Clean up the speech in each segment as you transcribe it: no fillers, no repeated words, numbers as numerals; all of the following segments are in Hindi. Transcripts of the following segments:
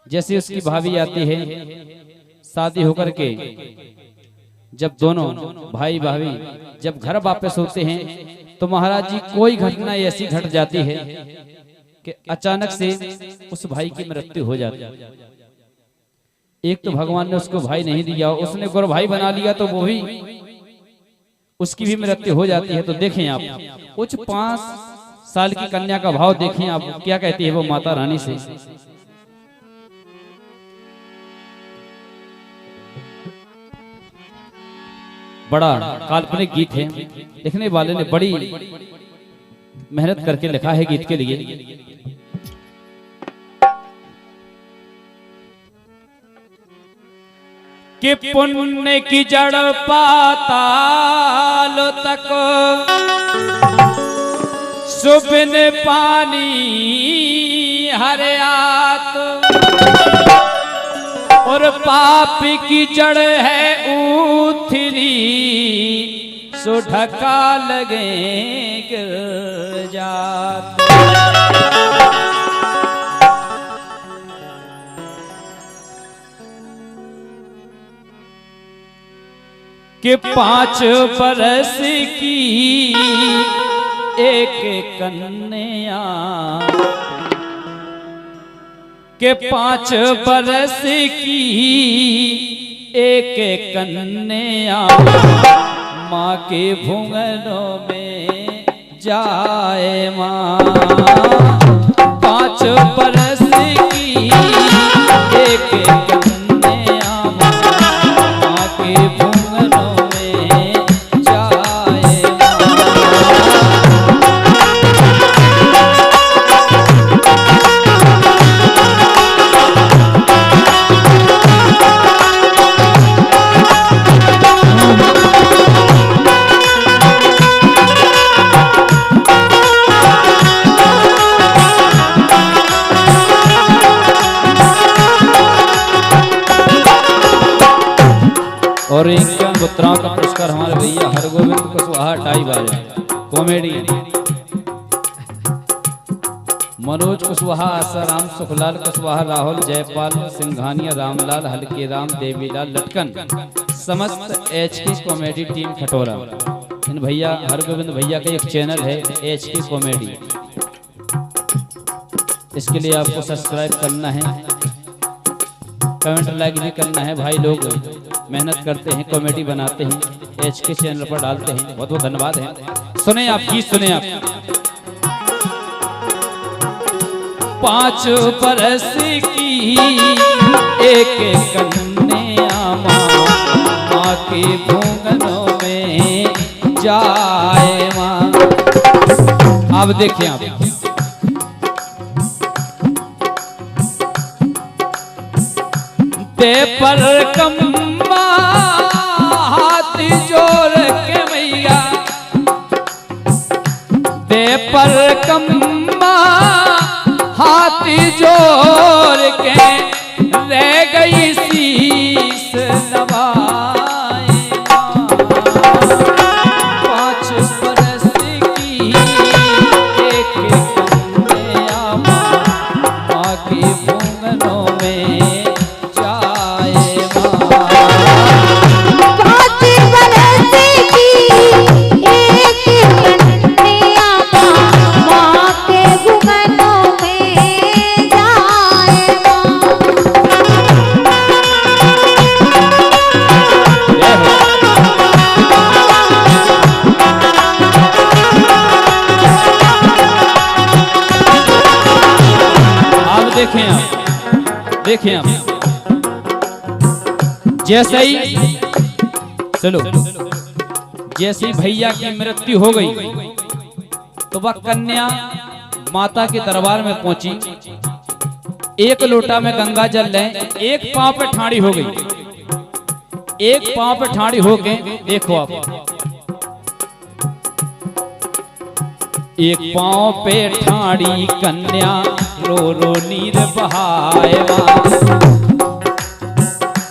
जैसे उसकी भाभी आती है शादी होकर के, जब दोनों भाई भाभी जब घर वापस होते हैं तो महाराज जी कोई घटना ऐसी घट जाती है कि अचानक से उस भाई की मृत्यु हो जाती है। एक तो भगवान ने उसको भाई नहीं दिया, उसने गुरु भाई बना लिया तो वो भी उसकी भी मृत्यु हो जाती है। तो देखें आप कुछ 5 साल की कन्या का भाव देखें आप, क्या कहती है वो माता रानी से। बड़ा काल्पनिक गीत है, लिखने वाले ने बड़ी मेहनत करके लिखा है गीत के लिए। कि पुण्य की जड़ पाताल तक सुबिन पानी हरियात, और पाप की जड़ है उथली सो ढका लगे गिर जात। कि 5 बरस की एक कन्या, के 5 बरस की एक कन्या माँ के भुंगनों में जाए माँ। 5 बरस की एक कन्या माँ के भुंगनों में जाए और एक पुत्राओं का पुरस्कार हमारे भैया हरगोविंद कुशवाहा टाई वाले कॉमेडी, मनोज कुशवाहा, आसाराम, सुखलाल कुशवाहा, राहुल, जयपाल, सिंघानिया, रामलाल, हल्के राम, देवीलाल, लटकन, समस्त एचके कॉमेडी टीम खटोरा। इन भैया हरगोविंद भैया का एक चैनल है एचके कॉमेडी, इसके लिए आपको सब्सक्राइब करना है, कमेंट लाइक भी करना है। भाई लोग मेहनत करते हैं, कॉमेडी बनाते हैं, एचके चैनल पर डालते हैं, बहुत बहुत धन्यवाद है। सुने आप गीत, सुने आप। 5 बरस की एक कन्या माँ के भुंगनों में जाए माँ। आप देखिए आप दे पर कम्मा हाथ जोड़ के मैया, दे पर कम्मा हाथ जोड़ के रह गई शीस नवाए। 5 बरस की एक कन्या माँ के भुंगनों में देखें आप जैसे ही चलो जैसे ही भैया की मृत्यु हो गई तो वह कन्या माता के दरबार में पहुंची। एक लोटा में गंगा जल ले, एक पांव पे ठाड़ी हो गई, एक पांव पे ठाड़ी होके देखो आप, एक पांव पे ठाड़ी कन्या रो रो नीर बहाएवा।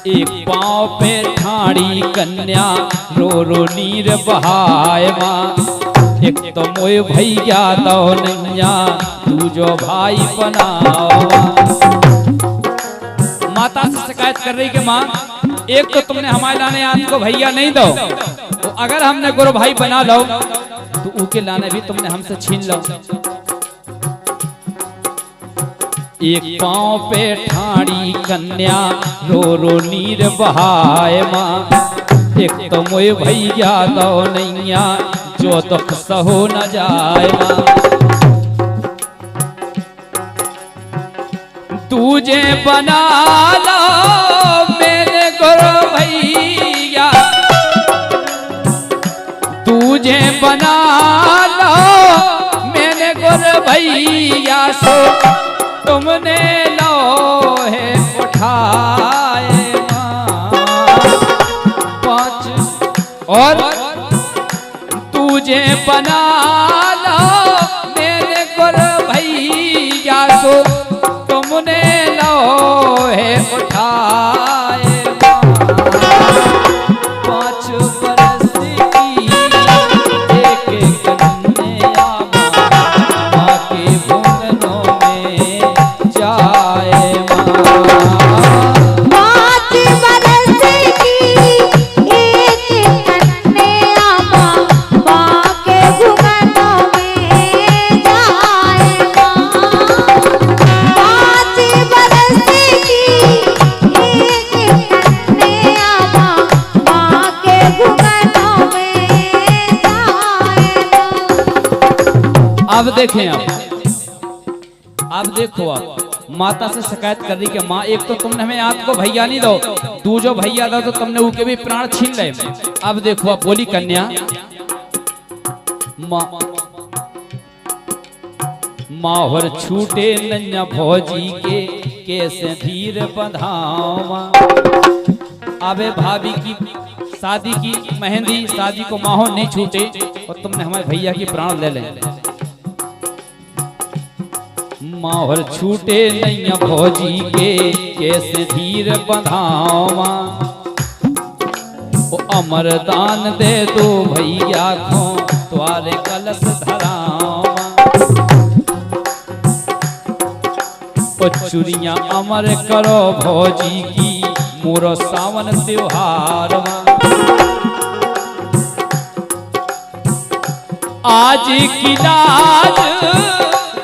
एक पांव पे ठाड़ी कन्या रो रो नीर बहाएवा। एक तो मोय भैया तो नैया तू जो भाई बनावा। माता से शिकायत कर रही कि माँ एक तो तुमने हमारे लाने आज को भैया नहीं दो, तो अगर हमने गुरु भाई बना लो तो उनके लाने भी तुमने हमसे छीन लो। एक पांव पे ठाड़ी कन्या रो रो नीर बहाए माँ, एक तो मोए भैया दो नैया जो दुख सहो न जाए माँ। तुझे बना लो मेरे गुरु भैया, तुझे बना लो मेरे गुरु भैया, सो तुमने लोहे उठाए पांच, और तुझे बना लो मेरे गुरु भैया, सो तुमने लोहे उठाए पांच बरस की एक कन्या माँ के भुवनों में जाए पांच बरस की एक कन्या माँ के भुवनों में जाए। पांच बरस की एक कन्या माँ के भुवनों में जाए। अब देखें, अब देखो, आप माता से शिकायत कर रही कि माँ एक तो तुमने हमें आज को भैया नहीं दो, तू जो भैया दो तो तुमने उनके भी प्राण छीन ले। अब देखो, आप बोली कन्या माहौर छूटे नन्या भौजी के कैसे धीर बंधावा। अबे भाभी की शादी की मेहंदी, शादी को माहौल नहीं छूटे और तुमने हमारे भैया की प्राण ले लें। माहौल छूटे नैया भौजी के कैसे धीर बंधावा। ओ अमर दान दे दो भैया को तुम्हारे कलश धरावा। ओ चुरियां अमर करो भौजी की मोरो सावन त्योहार। आज की लाज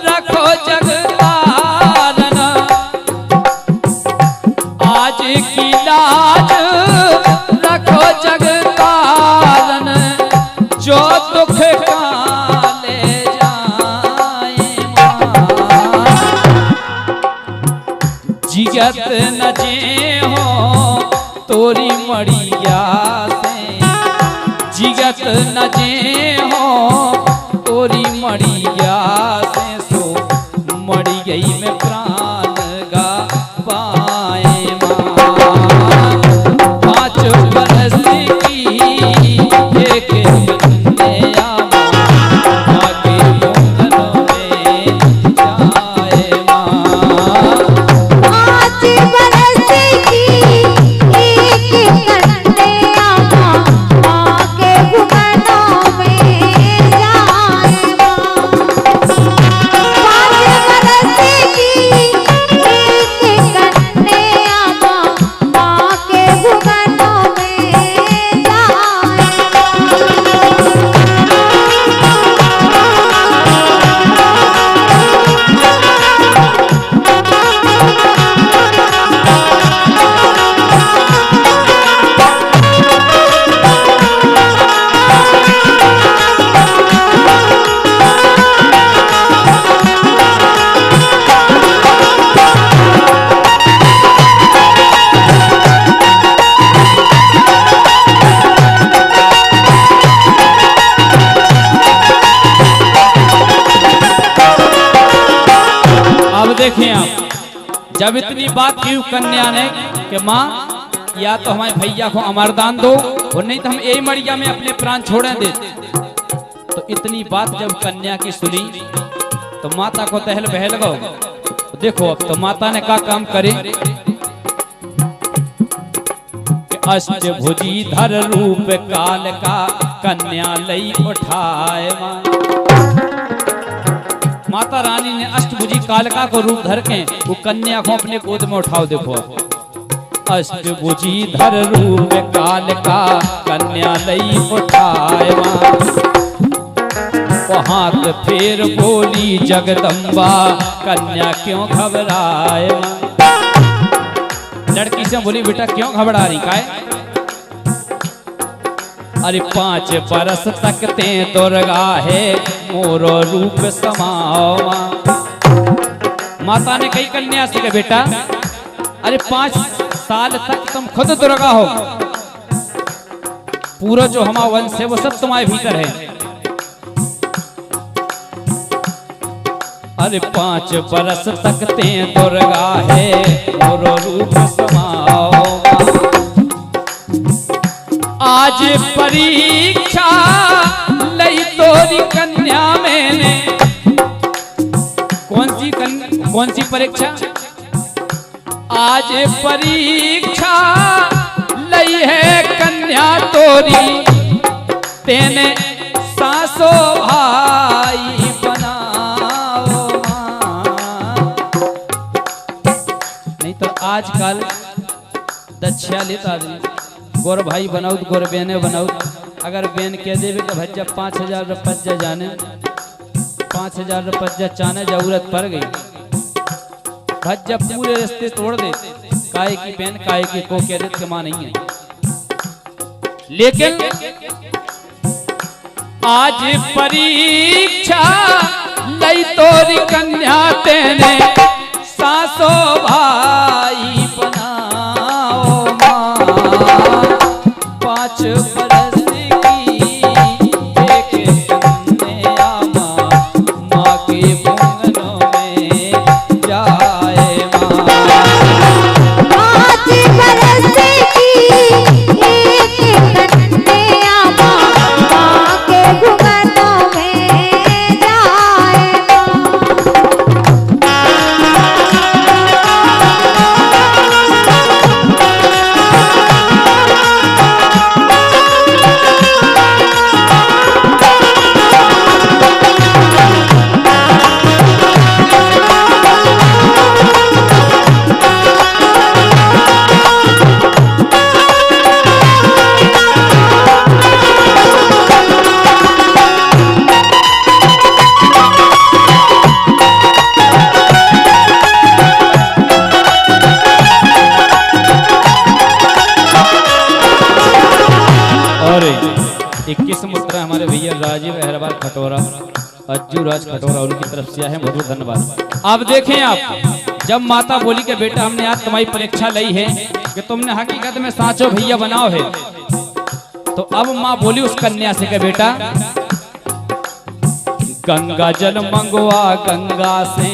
रखो जगतारण, आज की लाज रखो जगतारण, जो दुख का ले जाए जिगत न जे हो तोरी मड़िया से, जिगत न जे हो तोरी मड़िया से, सो मड़ी गई में प्राण गा पाए माँ। पांच बरस की एक कन्या माँ के भुवनों में जाए माँ। पांच बरस की एक कन्या माँ के भुवनों में जाए। पांच बरस की एक कन्या माँ के भुवनों में जाए। अब देखें, आप जब इतनी बात की कन्या ने कि माँ या तो हमारे भैया को अमरदान दो और नहीं तो हम यही मड़िया में अपने प्राण छोड़े दे। तो इतनी बात जब कन्या की सुनी तो माता को तहल बहल गो। देखो, अब तो माता ने क्या काम करे, अष्टभुजी धर रूप काल का कन्या लई उठाए माँ। माता रानी ने अष्टभुजी कालका को रूप धर के वो कन्या को अपने गोद में उठाओ। देखो अष्टभुजी धर रूप काल का कन्या लई उठाए हाथ फेर बोली जगदम्बा कन्या क्यों घबराए। लड़की से बोली बेटा क्यों घबरा रही काय। अरे 5 बरस तक ते दुर्गा है मोरो रूप समाओ। माता ने कही कन्या से कि बेटा अरे 5 साल तक तुम खुद दुर्गा हो, पूरा जो हमारा वंश है वो सब तुम्हारे भीतर है। अरे 5 बरस तक ते दुर्गा है मोरो रूप समाओ। आज परीक्षा लई तोरी कन्या मैंने। कौन सी परीक्षा? आज परीक्षा लई है कन्या तोरी तेने सासो भाई बनाओ। नहीं तो आजकल दच्छा लेता गोर भाई बनाऊ गोर बहने बनाऊ। अगर बहन कह देवे कि भज्जा 5000 रुपया जाने 5000 रुपया चाने जरूरत पड़ गई, भज्जा पूरे रिश्ते तोड़ दे। काय की बहन काय की को कह देते मां नहीं है। लेकिन आज परीक्षा लई तोरी कन्या तेने सासो भाई बनाओ। 5 बरस की एक कन्या माँ के भुवनों में जाए। 5 बरस की एक कन्या माँ के भुवनों में जाए। और 21 मुद्रा हमारे भैया राजीव अहरवाल खटोरा अज्जू राज खटोरा उनकी तरफ से है, बहुत धन्यवाद। अब देखें आप जब माता बोली कि बेटा हमने आज तुम्हारी परीक्षा ली है कि तुमने हकीकत में साचो भैया बनाओ है, तो अब माँ बोली उस कन्या से कि बेटा गंगा जल मंगवा गंगा से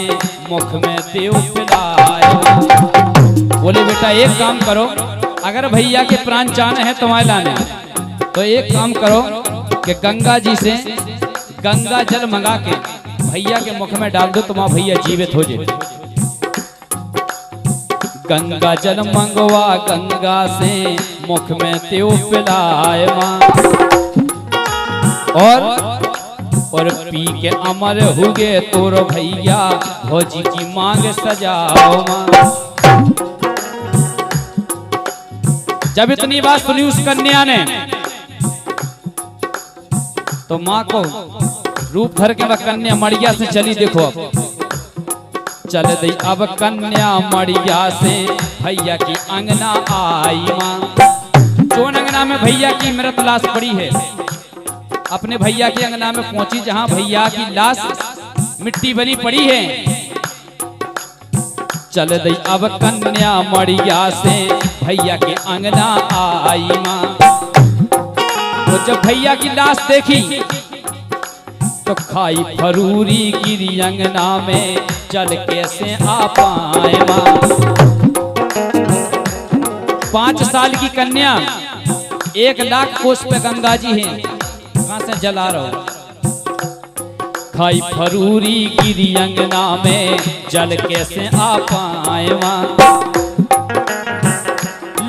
मुख में देव पिलायो। बोले बेटा एक काम करो, अगर भैया के प्राण चाहने हैं तुम्हारे लाने तो एक काम करो कि गंगा जी से गंगा जल मंगा के भैया के मुख में डाल दो, तुम्हारा भैया जीवित हो जाए। गंगा जल मंगवा गंगा से मुख में तेव पिलाए माँ, और पी के अमर हुए तोरो भैया भौजी की मांग सजाओ माँ। जब इतनी बात सुनी उस कन्या ने तो माँ को रूप धर के कन्या मड़िया से चली। देखो अब चल दी अब कन्या मड़िया से भैया की अंगना आई माँ। जोन अंगना में भैया की मृत लाश पड़ी है, अपने भैया के अंगना में पहुंची जहां भैया की लाश मिट्टी बनी पड़ी है। चल दी अब कन्या मड़िया से भैया के अंगना आई माँ। तो जब भैया की लाश देखी तो खाई फरूरी गिरी अंगना में चल कैसे आ पाए माँ। 5 साल की कन्या 1 लाख कोस पे गंगा जी हैं, कहां से जला रहो। खाई फरूरी गिरी अंगना में जल कैसे आ पाए माँ।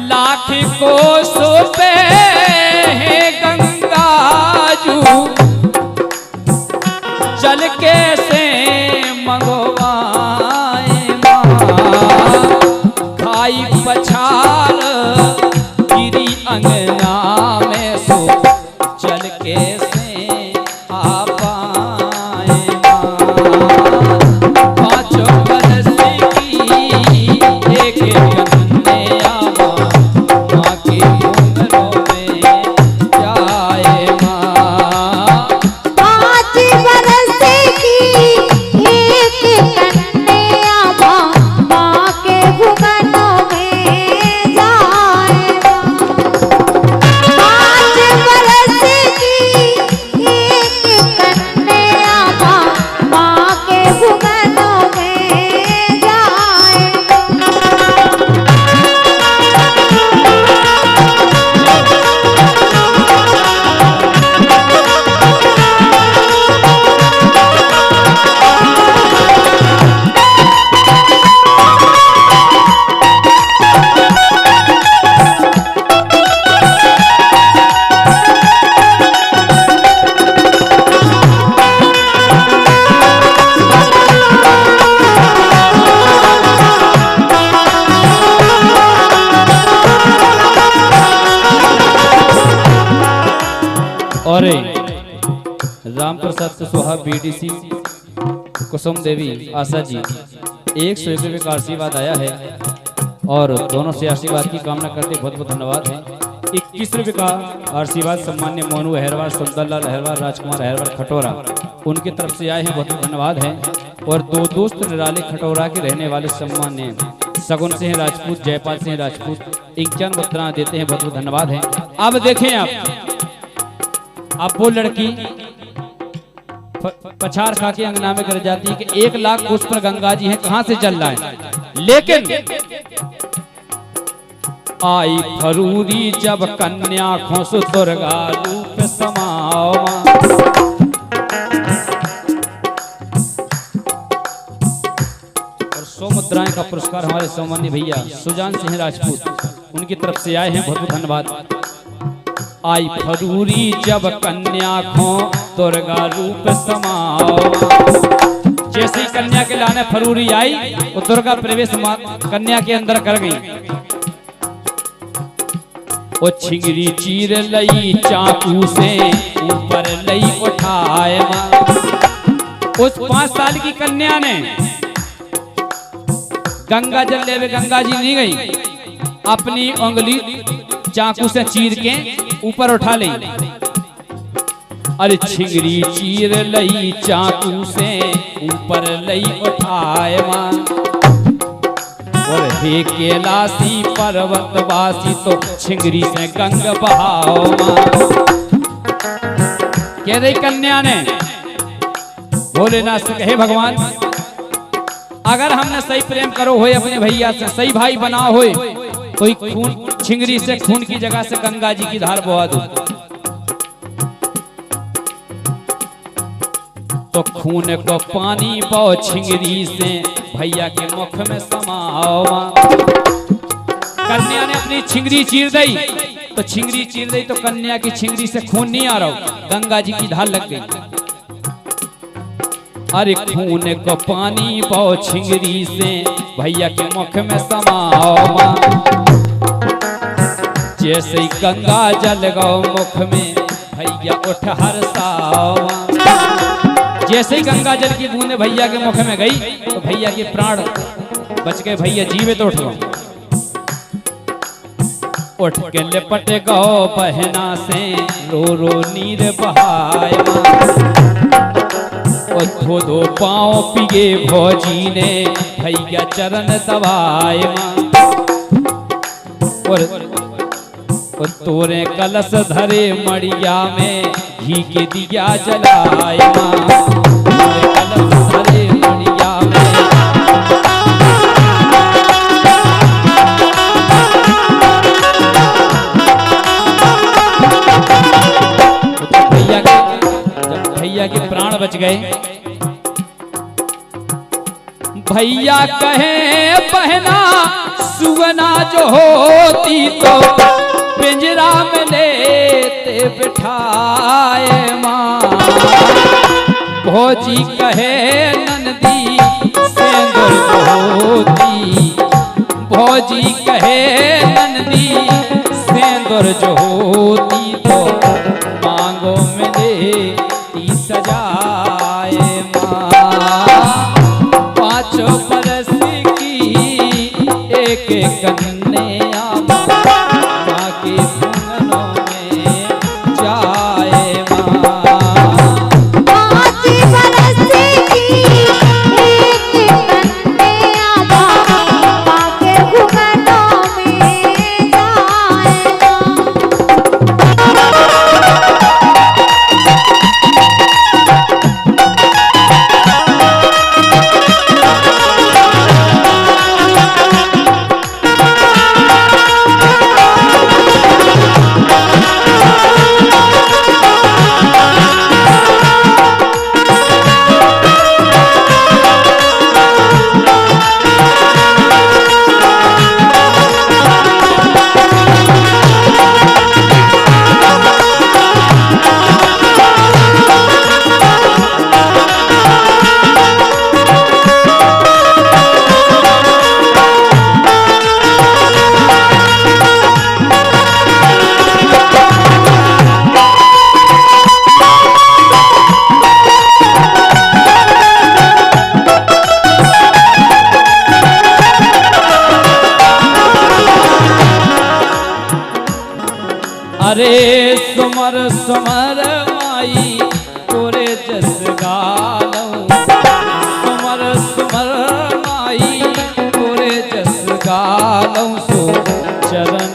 लाख कोसों पे है गंगा जू जल कैसे मंगवाए माँ। खाई पछार हमारे राम प्रसाद कुशवाहा बीडीसी कुसुम देवी आशा जी 101 रुपये का आशीर्वाद आया है और दोनों से आशीर्वाद की कामना करते बहुत बहुत धन्यवाद है। 21 रुपये का आशीर्वाद सम्मान्य मोनू अहरवाल, सुंदरलाल अहरवाल, राजकुमार अहरवाल खटोरा, उनकी तरफ से आए हैं, बहुत बहुत धन्यवाद है। और दो दोस्त निराले खटोरा के रहने वाले सम्मान्य सगुन सिंह राजपूत, जयपाल सिंह राजपूत 51 मुद्रा देते हैं, बहुत बहुत धन्यवाद है। अब देखें आप वो लड़की पछाड़ खा के अंगना में गिर जाती है कि 1 लाख उस पर गंगा जी हैं, कहां से चल रहा है। लेकिन आई फरूरी जब कन्या खोस दुर्गा रूप समावा, और 100 मुद्राएं का पुरस्कार हमारे सम्मानीय भैया सुजान सिंह राजपूत, उनकी तरफ से आए हैं, बहुत बहुत धन्यवाद। आई फरूरी जब कन्या खो दुर्गा रूप समावा, जैसे ही कन्या के लाने फरूरी आई वो दुर्गा प्रवेश कन्या के अंदर कर गई। वो छिंगरी चीर लई चाकू से ऊपर लई उठाए, उस 5 साल की कन्या ने गंगा जल लेवे गंगा जी नहीं गई, अपनी उंगली चाकू से चीर के ऊपर उठा ली। अरे छिंगरी चीर लई चाकू से ऊपर लई उठाए, और हे कैलाशी पर्वतवासी तो छिंगरी से गंग बहाओ। कह रही कन्या ने भोलेनाथ से, कहे भगवान अगर हमने सही प्रेम करो होए अपने भैया से, सही भाई बना होए, कोई खून छिंगरी से खून की जगह से गंगा जी की धार बहा दो, तो खून को पानी पाओ छिंगरी से भैया के मुख में समाओ। कन्या ने अपनी छिंगरी चीर दी, तो छिंगरी चीर दी तो कन्या की छिंगरी से खून नहीं आ रहा, गंगा जी की धार लग गई। अरे खून को पानी पाओ छिंगरी से भैया के मुख में समाओ, जैसे ही गंगा जल गौ मुख में भैया उठ हर्षाओ। जैसे ही गंगा जल की बूंदे भैया के मुख में गई तो भैया के प्राण बच गए, भैया जीवित उठ गए। उठ के लिपट गौ बहना से रो रो नीर बहाए, और दो पाँव पिए भौजी ने भैया चरण दबाए, और तोरे कलश धरे मड़िया में घी के दिया जलाए, तोरे कलश धरे मड़िया में। जब भैया के प्राण बच गए, भैया कहे बहना सुगना जो होती तो पिंजरा में लेते बिठाए माँ। भौजी कहे नंदी सेंदूर होती, भौजी कहे नंदी सेंदूर जो होती तो मांगो में लेती सजाए माँ। 5 बरस की एक कन्या माँ के सुगनों में जाए माँ। 5 बरस की एक कन्या माँ के सुगनों में जाए माँ। अरे सुमर सुमर माई तोरे जस गालऊं, सुमर सुमर माई तोरे जस गालऊं, सो चरण